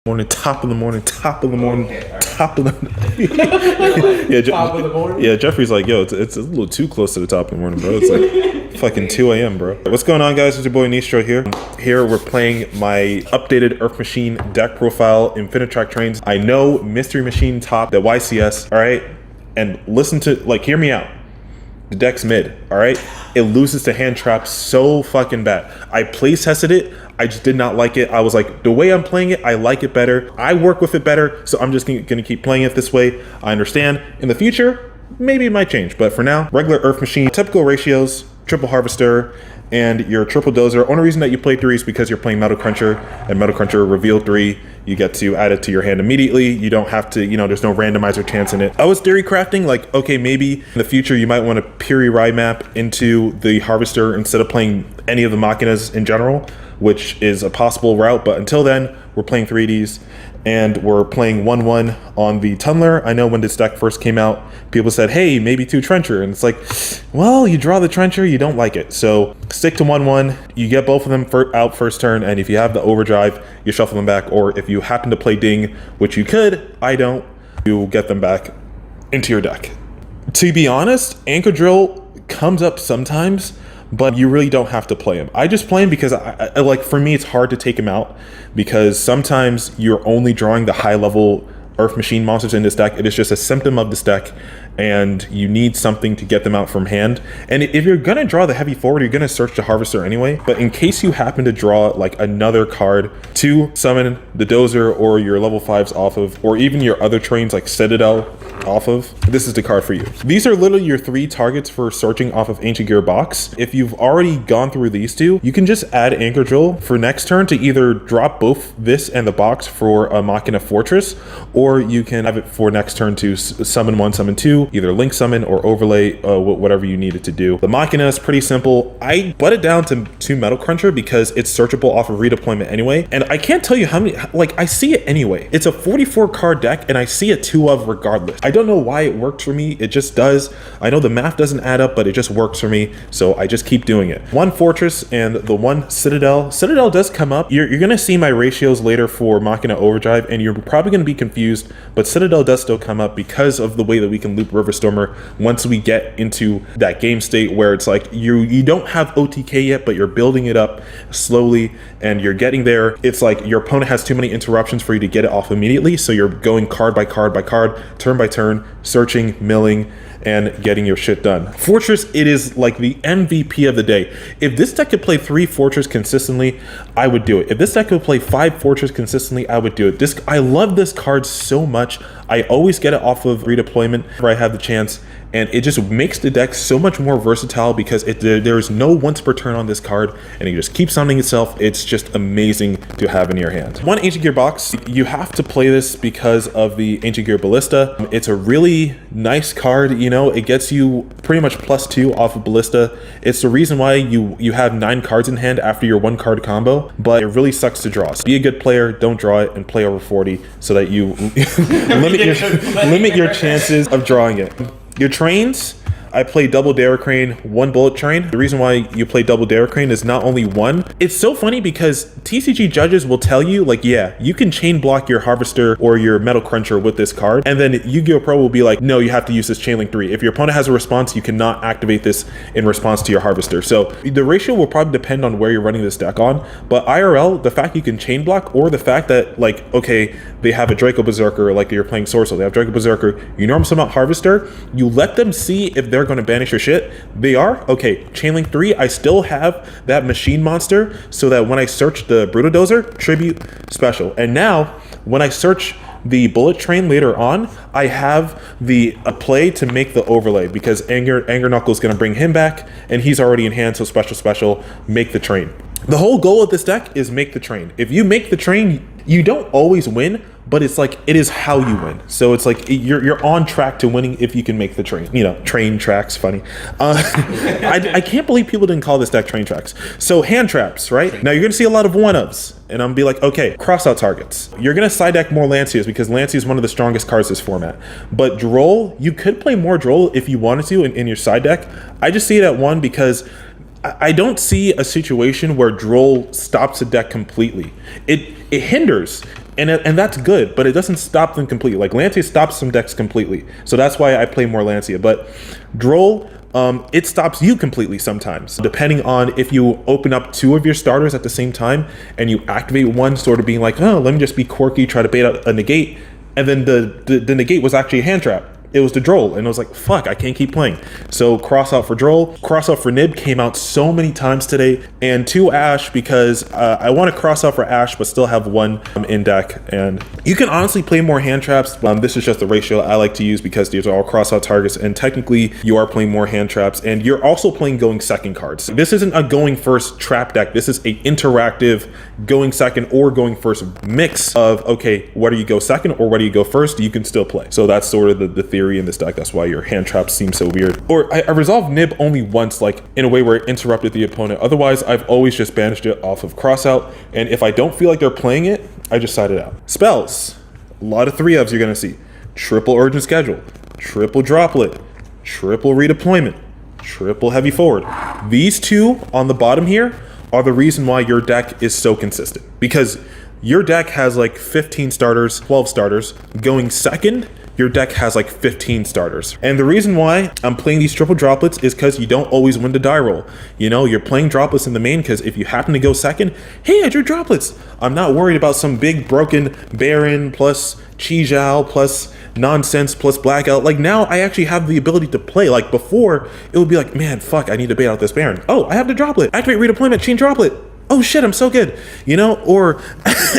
Morning, top of the morning, top of the morning, top of the yeah, top of the morning. Yeah, Jeffrey's like, yo, it's a little too close to the top of the morning, bro. It's like fucking 2 a.m., bro. What's going on, guys? It's your boy Nistro here. Here we're playing my updated Earth Machine deck profile, Infinitrack Trains. I know Mystery Machine top, the YCS, all right? And listen to, like, hear me out. The deck's mid, all right? It loses to hand traps so fucking bad. I place tested it. I just did not like it. I was like, the way I'm playing it, I like it better. I work with it better, so I'm just gonna keep playing it this way. I understand. In the future, maybe it might change, but for now, regular Earth Machine, typical ratios, triple Harvester, and your triple Dozer. Only reason that you play 3 is because you're playing Metal Cruncher, and Metal Cruncher reveal 3. You get to add it to your hand immediately. You don't have to, there's no randomizer chance in it. I was theory crafting, like, okay, maybe in the future you might want to Piri Rai map into the Harvester instead of playing any of the Machinas in general, which is a possible route. But until then, we're playing 3Ds, and we're playing 1-1 on the Tunneler. I know when this deck first came out, people said, hey, maybe 2 Trencher. And it's like, well, you draw the Trencher, you don't like it. So stick to 1-1. You get both of them out first turn, and if you have the overdrive, you shuffle them back. Or if you happen to play Ding, which you could, I don't, you get them back into your deck. To be honest, Anchor Drill comes up sometimes, but you really don't have to play him. I just play him because I like, for me, it's hard to take him out because sometimes you're only drawing the high level Earth Machine monsters in this deck. It is just a symptom of this deck, and you need something to get them out from hand. And if you're gonna draw the heavy forward, you're gonna search the Harvester anyway. But in case you happen to draw like another card to summon the Dozer or your level 5s off of, or even your other trains like Citadel off of, this is the card for you. These are literally your 3 targets for searching off of Ancient Gear box. If you've already gone through these 2, you can just add Anchor Drill for next turn to either drop both this and the box for a Machina Fortress, or you can have it for next turn to summon 1, summon 2, either link summon or overlay, whatever you need it to do. The Machina is pretty simple. I butt it down to 2 Metal Cruncher because it's searchable off of redeployment anyway. And I can't tell you how many, like, I see it anyway. It's a 44 card deck and I see a 2 of regardless. I don't know why it works for me. It just does. I know the math doesn't add up, but it just works for me. So I just keep doing it. 1 Fortress and the 1 Citadel. Citadel does come up. You're going to see my ratios later for Machina Overdrive, and you're probably going to be confused, but Citadel does still come up because of the way that we can loop Riverstormer once we get into that game state where it's like you don't have OTK yet, but you're building it up slowly and you're getting there. It's like your opponent has too many interruptions for you to get it off immediately, so you're going card by card by card, turn by turn, searching, milling, and getting your shit done. Fortress, it is like the MVP of the day. If this deck could play 3 Fortress consistently, I would do it. If this deck could play 5 Fortress consistently, I would do it. I love this card so much. I always get it off of redeployment where I have the chance, and it just makes the deck so much more versatile because there's no once per turn on this card, and it just keeps summoning itself. It's just amazing to have in your hand. 1 Ancient Gear box, you have to play this because of the Ancient Gear Ballista. It's a really nice card, it gets you pretty much +2 off of Ballista. It's the reason why you have 9 cards in hand after your 1 card combo, but it really sucks to draw. So be a good player, don't draw it, and play over 40 so that you limit your chances of drawing it. Your trains, I play double Daracrane, 1 Bullet Train. The reason why you play double Daracrane is not only 1. It's so funny because TCG judges will tell you, like, yeah, you can chain block your Harvester or your Metal Cruncher with this card. And then Yu-Gi-Oh! Pro will be like, no, you have to use this Chain Link 3. If your opponent has a response, you cannot activate this in response to your Harvester. So the ratio will probably depend on where you're running this deck on. But IRL, the fact you can chain block, or the fact that, like, okay, they have a Draco Berserker, like you're playing Sorcerer, they have Draco Berserker, you norm summon Harvester, you let them see if they're going to banish your shit. They are? Okay, Chainlink 3, I still have that machine monster so that when I search the Brutodozer, tribute special. And now, when I search the Bullet Train later on, I have a play to make the overlay because Anger Knuckle is going to bring him back, and he's already in hand, so special, make the train. The whole goal of this deck is make the train. If you make the train, you don't always win, but it's like, it is how you win. So it's like, you're on track to winning if you can make the train. Train tracks, funny. I can't believe people didn't call this deck train tracks. So hand traps, right? Now you're gonna see a lot of 1-ofs, and I'm gonna be like, okay, cross out targets. You're gonna side deck more Lancias because Lancia is one of the strongest cards this format. But Droll, you could play more Droll if you wanted to in your side deck. I just see it at 1 because I don't see a situation where Droll stops a deck completely. It hinders. And that's good, but it doesn't stop them completely. Like Lancia stops some decks completely. So that's why I play more Lancia. But Droll, it stops you completely sometimes, depending on if you open up 2 of your starters at the same time and you activate one, sort of being like, oh, let me just be quirky, try to bait out a negate. And then the negate was actually a hand trap. It was the Droll, and I was like, fuck, I can't keep playing. So cross out for Droll, cross out for Nib came out so many times today, and 2 Ash because I want to cross out for Ash but still have 1 in deck. And you can honestly play more hand traps. This is just the ratio I like to use because these are all cross out targets, and technically you are playing more hand traps, and you're also playing going second cards. This isn't a going first trap deck. This is a interactive going second or going first mix of, okay, whether you go second or whether you go first, you can still play. So that's sort of the theory in this deck. That's why your hand traps seem so weird. Or I resolved Nib only once, like in a way where it interrupted the opponent. Otherwise, I've always just banished it off of crossout. And if I don't feel like they're playing it, I just side it out. Spells. A lot of 3-ofs you're gonna see. Triple Urgent Schedule, triple Droplet, triple Redeployment, triple Heavy Forward. These 2 on the bottom here are the reason why your deck is so consistent. Because your deck has like 15 starters, 12 starters. Going second, your deck has like 15 starters. And the reason why I'm playing these triple droplets is because you don't always win the die roll. You know, you're playing droplets in the main because if you happen to go second, hey, I drew droplets. I'm not worried about some big broken Baron plus Chi-Zhao plus nonsense plus blackout. Like now I actually have the ability to play. Like before, it would be like, man, fuck, I need to bait out this Baron. Oh, I have the droplet. Activate redeployment, chain droplet. Oh shit, I'm so good, you know? Or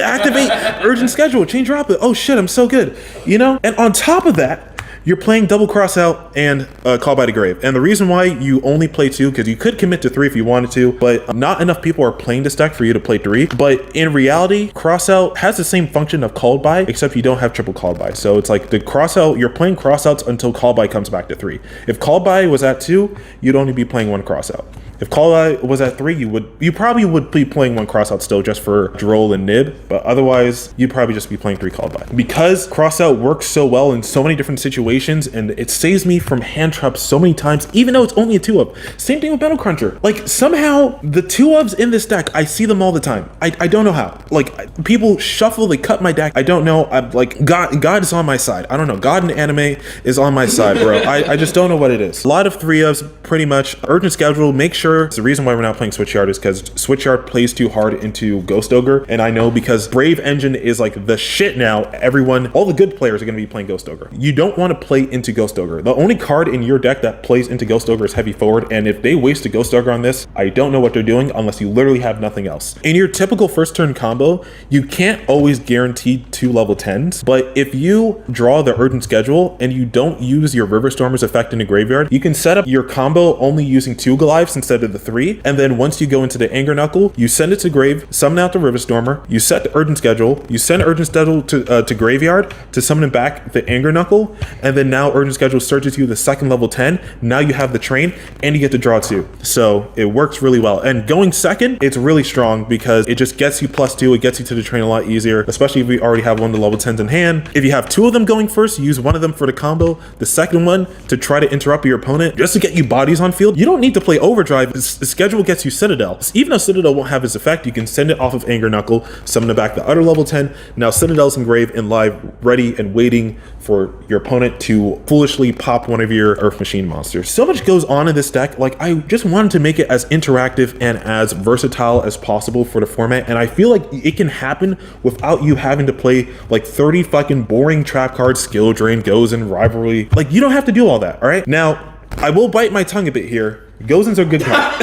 activate urgent schedule, chain droplet. Oh shit, I'm so good, you know? And on top of that, you're playing double cross out and call by the grave. And the reason why you only play 2, because you could commit to 3 if you wanted to, but not enough people are playing this deck for you to play 3. But in reality, cross out has the same function of called by, except you don't have triple called by. So it's like the cross out, you're playing cross outs until called by comes back to 3. If called by was at 2, you'd only be playing 1 cross out. If call out was at 3, you probably would be playing 1 cross out still just for Droll and Nib, but otherwise you'd probably just be playing 3 called by. Because cross out works so well in so many different situations, and it saves me from hand traps so many times, even though it's only a 2-of. Same thing with Battle Cruncher. Like somehow the 2-ofs in this deck, I see them all the time. I don't know how. Like people shuffle, they cut my deck. I don't know. I'm like God is on my side. I don't know. God in anime is on my side, bro. I just don't know what it is. A lot of 3-ofs, pretty much. Urgent Schedule, make sure. The reason why we're not playing Switchyard is because Switchyard plays too hard into Ghost Ogre, and I know because Brave Engine is like the shit now. Everyone, all the good players are going to be playing Ghost Ogre. You don't want to play into Ghost Ogre. The only card in your deck that plays into Ghost Ogre is Heavy Forward, and if they waste a Ghost Ogre on this, I don't know what they're doing unless you literally have nothing else. In your typical first turn combo, you can't always guarantee 2 level 10s, but if you draw the Urgent Schedule and you don't use your River Stormer's effect in the graveyard, you can set up your combo only using 2 Goliaths instead of the 3, and then once you go into the Anger Knuckle, you send it to grave, summon out the River Stormer, you set the Urgent Schedule, you send Urgent Schedule to graveyard to summon it back the Anger Knuckle, and then now Urgent Schedule searches you the 2nd level 10, now you have the train, and you get to draw 2. So it works really well. And going second, it's really strong because it just gets you +2, it gets you to the train a lot easier, especially if we already have one of the level 10s in hand. If you have 2 of them going first, you use one of them for the combo, the second one to try to interrupt your opponent, just to get you bodies on field. You don't need to play Overdrive. The schedule gets you Citadel. Even though Citadel won't have his effect, you can send it off of Anger Knuckle, summon it back the other level 10. Now Citadel's engraved and live, ready and waiting for your opponent to foolishly pop one of your Earth Machine monsters. So much goes on in this deck. Like I just wanted to make it as interactive and as versatile as possible for the format, and I feel like it can happen without you having to play like 30 fucking boring trap cards, skill drain, goes and rivalry. Like you don't have to do all that, all right? Now, I will bite my tongue a bit here. Gozen's a good card.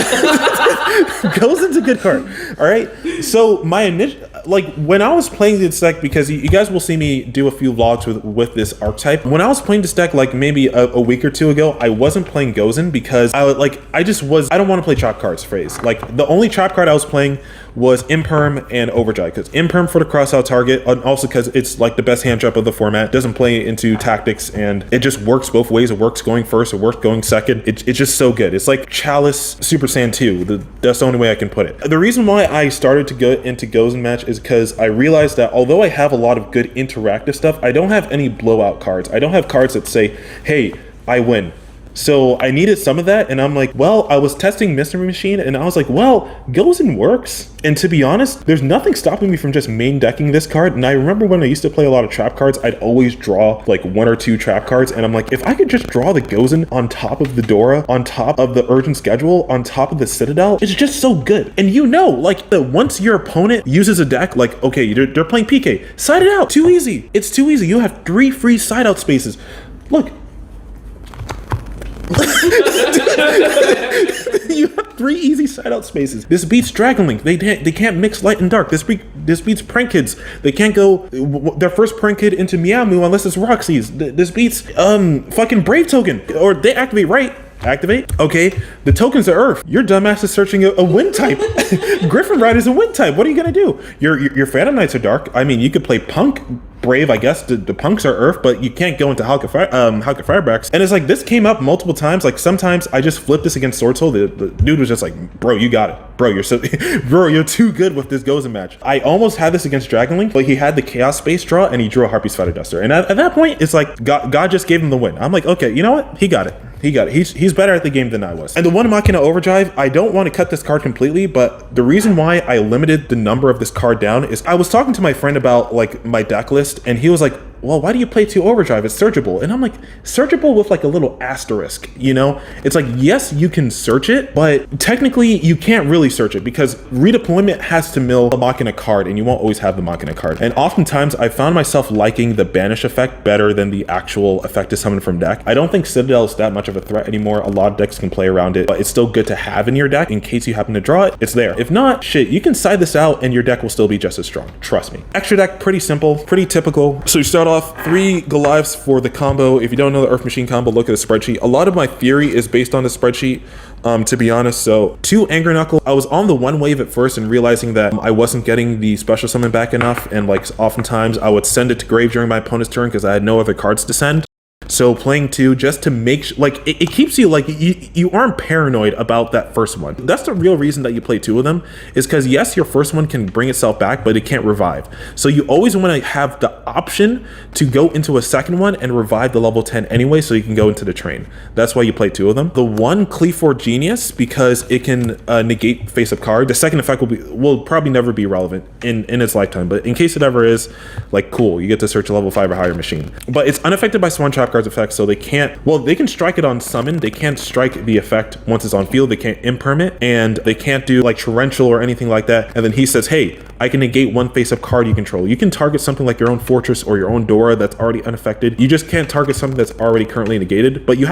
Gozen's a good card. All right. So my initial, like when I was playing this deck, because you guys will see me do a few vlogs with this archetype. When I was playing this deck, like maybe a week or 2 ago, I wasn't playing Gozen because I don't want to play trap cards phrase. Like the only trap card I was playing was Imperm and Overdrive, because Imperm for the cross-out target, and also because it's like the best hand trap of the format. It doesn't play into tactics, and it just works both ways. It works going first, it works going second. It's just so good. It's like Chalice Super Saiyan 2. That's the only way I can put it. The reason why I started to go into Gozen match is because I realized that although I have a lot of good interactive stuff, I don't have any blowout cards. I don't have cards that say, hey, I win. So I needed some of that, and I'm like, well, I was testing Mystery Machine, and I was like, well, Gozen works. And to be honest, there's nothing stopping me from just main decking this card. And I remember when I used to play a lot of trap cards, I'd always draw like 1 or 2 trap cards, and I'm like, if I could just draw the Gozen on top of the Dora, on top of the Urgent Schedule, on top of the Citadel, it's just so good. And you know, like, once your opponent uses a deck, like, okay, they're playing PK, side it out. Too easy. It's too easy. You have 3 free side out spaces. Look. You have 3 easy side out spaces. This beats Dragon Link. They can't mix light and dark. This beats Prank Kids. They can't go their first Prank Kid into Meow Moo unless it's Roxy's. This beats fucking Brave Token, or they activate right. Activate. Okay, the tokens are Earth. Your dumbass is searching a wind type. Griffin Rider's a wind type. What are you gonna do? Your Phantom Knights are dark. I mean, you could play Punk Brave, I guess. The punks are Earth, but you can't go into Halka Firebacks. And it's like, this came up multiple times. Like, sometimes I just flipped this against Sword Soul. The dude was just like, bro, you got it. Bro, you're too good with this Gozen match. I almost had this against Dragon Link, but he had the Chaos Space draw, and he drew a Harpy Spider Duster. And at that point, it's like, God just gave him the win. I'm like, okay, you know what? He got it. He got it. He's better at the game than I was. And the one Machina Overdrive, I don't want to cut this card completely, but the reason why I limited the number of this card down is I was talking to my friend about like my deck list, and he was like, well, why do you play 2 Overdrive? It's searchable. And I'm like, searchable with like a little asterisk, you know? It's like, yes, you can search it, but technically you can't really search it because redeployment has to mill a Machina card, and you won't always have the Machina card. And oftentimes I found myself liking the banish effect better than the actual effect to summon from deck. I don't think Citadel is that much of a threat anymore. A lot of decks can play around it, but it's still good to have in your deck in case you happen to draw it. It's there. If not, shit, you can side this out and your deck will still be just as strong. Trust me. Extra deck, pretty simple, pretty typical. So you start off 3 Goliaths for the combo. If you don't know the Earth Machine combo, look at the spreadsheet. A lot of my theory is based on the spreadsheet, to be honest. So 2 Anger Knuckle. I was on the 1 wave at first and realizing that I wasn't getting the special summon back enough, and like oftentimes I would send it to grave during my opponent's turn because I had no other cards to send. So playing 2 just to make like it keeps you like you aren't paranoid about that first one. That's the real reason that you play 2 of them, is because yes, your first one can bring itself back, but it can't revive. So you always want to have the option to go into a second one and revive the level 10 anyway, so you can go into the train. That's why you play 2 of them. The 1 Cleafor Genius, because it can negate face-up card. The second effect will probably never be relevant in its lifetime, but in case it ever is, like, cool, you get to search a level 5 or higher machine. But it's unaffected by Swan Trap card's effect, so they can't, well, they can strike it on summon. They can't strike the effect once it's on field. They can't imperm, and they can't do like torrential or anything like that. And then he says, hey, I can negate 1 face-up card you control. You can target something like your own Fortress or your own Dora that's already unaffected. You just can't target something that's already currently negated. But you're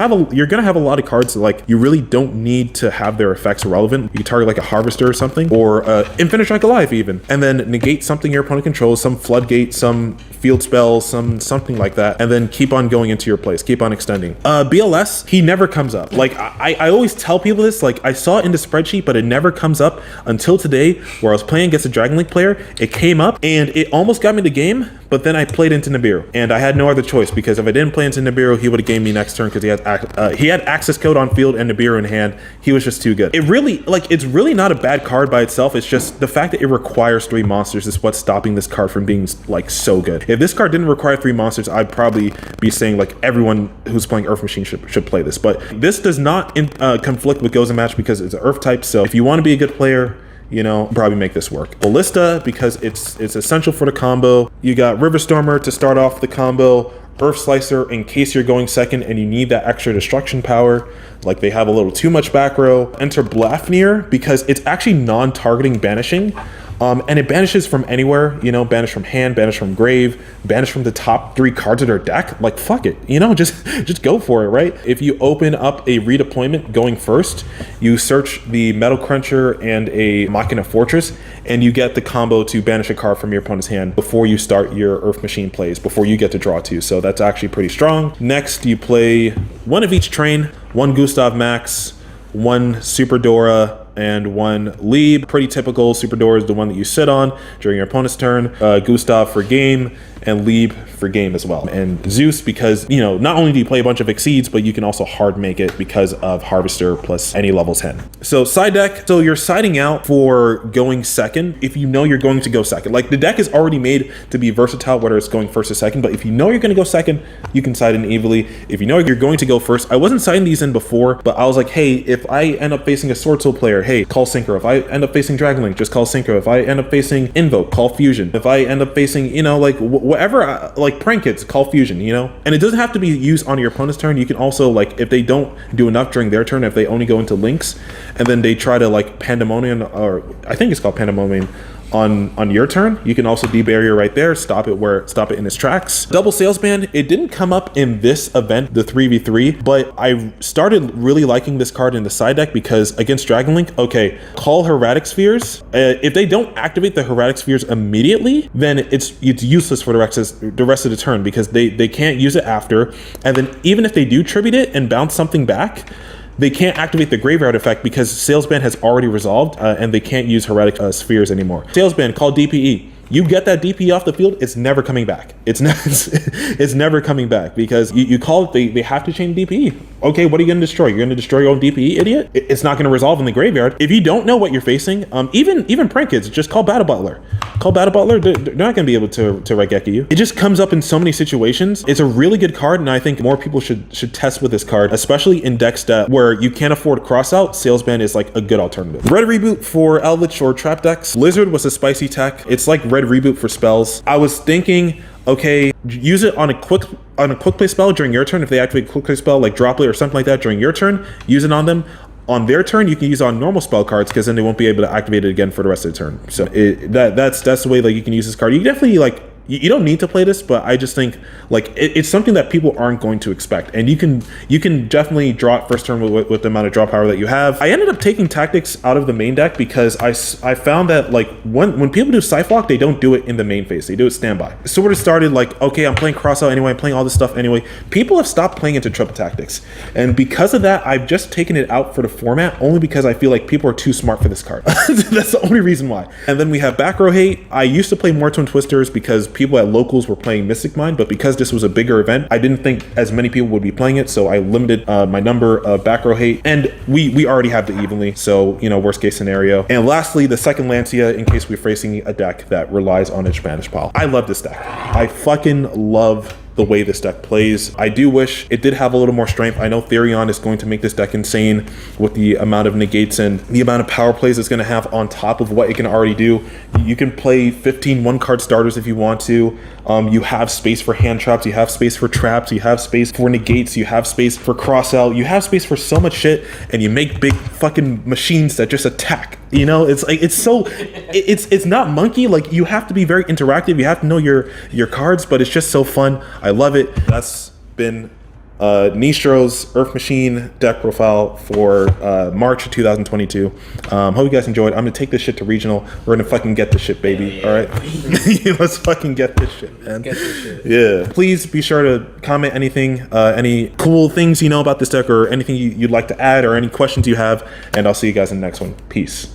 gonna have a lot of cards that like you really don't need to have their effects relevant. You can target like a Harvester or something, or Infinite Strike Alive even, and then negate something your opponent controls, some Floodgate, some field spell, something like that, and then keep on going into your place, keep on extending. BLS, he never comes up. Like I always tell people this, like I saw it in the spreadsheet, but it never comes up until today, where I was playing against a Dragon Link player. It came up and it almost got me the game, but then I played into Nibiru, and I had no other choice, because if I didn't play into Nibiru, he would have gamed me next turn, because he had access code on field and Nibiru in hand. He was just too good. It really, like, it's really not a bad card by itself. It's just the fact that it requires 3 monsters is what's stopping this card from being like so good. If this card didn't require 3 monsters, I'd probably be saying like everyone who's playing Earth Machine should play this. But this does not conflict with Gozen Match because it's an Earth type. So if you want to be a good player, you know, probably make this work. Ballista, because it's essential for the combo. You got River Stormer to start off the combo, Earth Slicer in case you're going second and you need that extra destruction power, like they have a little too much back row. Enter Blafnir, because it's actually non-targeting banishing. And it banishes from anywhere, you know, banish from hand, banish from grave, banish from the top 3 cards of their deck. Like, fuck it, you know, just go for it, right? If you open up a redeployment going first, you search the Metal Cruncher and a Machina Fortress, and you get the combo to banish a card from your opponent's hand before you start your Earth Machine plays, before you get to draw 2. So that's actually pretty strong. Next, you play 1 of each train, 1 Gustav Max, 1 Super Dora, and 1 Lieb. Pretty typical. Super Dora is the one that you sit on during your opponent's turn. Gustav for game, and Lieb for game as well. And Zeus because, you know, not only do you play a bunch of Exceeds, but you can also hard make it because of Harvester plus any level 10. So side deck, so you're siding out for going second if you know you're going to go second. Like the deck is already made to be versatile, whether it's going first or second, but if you know you're going to go second, you can side in evilly. If you know you're going to go first, I wasn't siding these in before, but I was like, hey, if I end up facing a Sword Soul player, hey, call Synchro. If I end up facing Dragon Link, just call Synchro. If I end up facing Invoke, call Fusion. If I end up facing, you know, like whatever, like Prank Kids, call Fusion, you know? And it doesn't have to be used on your opponent's turn. You can also, like, if they don't do enough during their turn, if they only go into links, and then they try to, like, Pandemonium, or I think it's called Pandemonium, on your turn, you can also debarrier right there, stop it in its tracks. Double Salesman, it didn't come up in this event, the 3v3, but I started really liking this card in the side deck because against Dragon Link, okay, call Hermetic Spheres. If they don't activate the Hermetic Spheres immediately, then it's useless for the rest of the turn because they can't use it after. And then even if they do tribute it and bounce something back, they can't activate the Graveyard effect because Salesman has already resolved and they can't use Heretic Spheres anymore. Salesman, call DPE. You get that DPE off the field, it's never coming back. It's never coming back because you call it, they have to change DPE. Okay, what are you going to destroy? You're going to destroy your own DPE, idiot? It's not going to resolve in the graveyard. If you don't know what you're facing, even Prank Kids, just call Battle Butler. Call Battle Butler, they're not going to be able to Raigeki you. It just comes up in so many situations. It's a really good card, and I think more people should test with this card, especially in decks that where you can't afford crossout. Salesman is like a good alternative. Red Reboot for Eldritch or Trap decks. Lizard was a spicy tech. It's like Red Reboot for spells. I was thinking, okay, use it on a quick play spell during your turn. If they activate a quick play spell like Droplet or something like that during your turn, use it on them. On their turn, you can use it on normal spell cards because then they won't be able to activate it again for the rest of the turn. So that's the way that you can use this card. You definitely like. You don't need to play this, but I just think like it's something that people aren't going to expect, and you can definitely draw it first turn with the amount of draw power that you have. I ended up taking Tactics out of the main deck because I found that like when people do Cyplock, they don't do it in the main phase, they do it standby. Sort of started like, okay, I'm playing Crossout anyway, I'm playing all this stuff anyway. People have stopped playing into Triple Tactics, and because of that, I've just taken it out for the format only because I feel like people are too smart for this card. That's the only reason why. And then we have Back Row Hate. I used to play more Twin Twisters because people at locals were playing Mystic Mind, but because this was a bigger event, I didn't think as many people would be playing it, so I limited my number of Back Row Hate, and we already have the Evenly, so, you know, worst case scenario. And lastly, the second Lancia, in case we're facing a deck that relies on its Spanish pile. I love this deck. I fucking love the way this deck plays. I do wish it did have a little more strength. I know Therion is going to make this deck insane with the amount of negates and the amount of power plays it's going to have on top of what it can already do. You can play 15 one-card starters if you want to. You have space for hand traps, you have space for traps, you have space for negates, you have space for cross-out, you have space for so much shit, and you make big fucking machines that just attack. You know, it's like it's not monkey. Like, you have to be very interactive, you have to know your cards, but it's just so fun. I love it. That's been Nistro's Earth Machine deck profile for March of 2022. Hope you guys enjoyed. I'm gonna take this shit to regional. We're gonna fucking get this shit, baby. Yeah. All right, let's fucking get this shit, man. Get this shit. Yeah. Please be sure to comment anything, any cool things you know about this deck, or anything you'd like to add, or any questions you have. And I'll see you guys in the next one. Peace.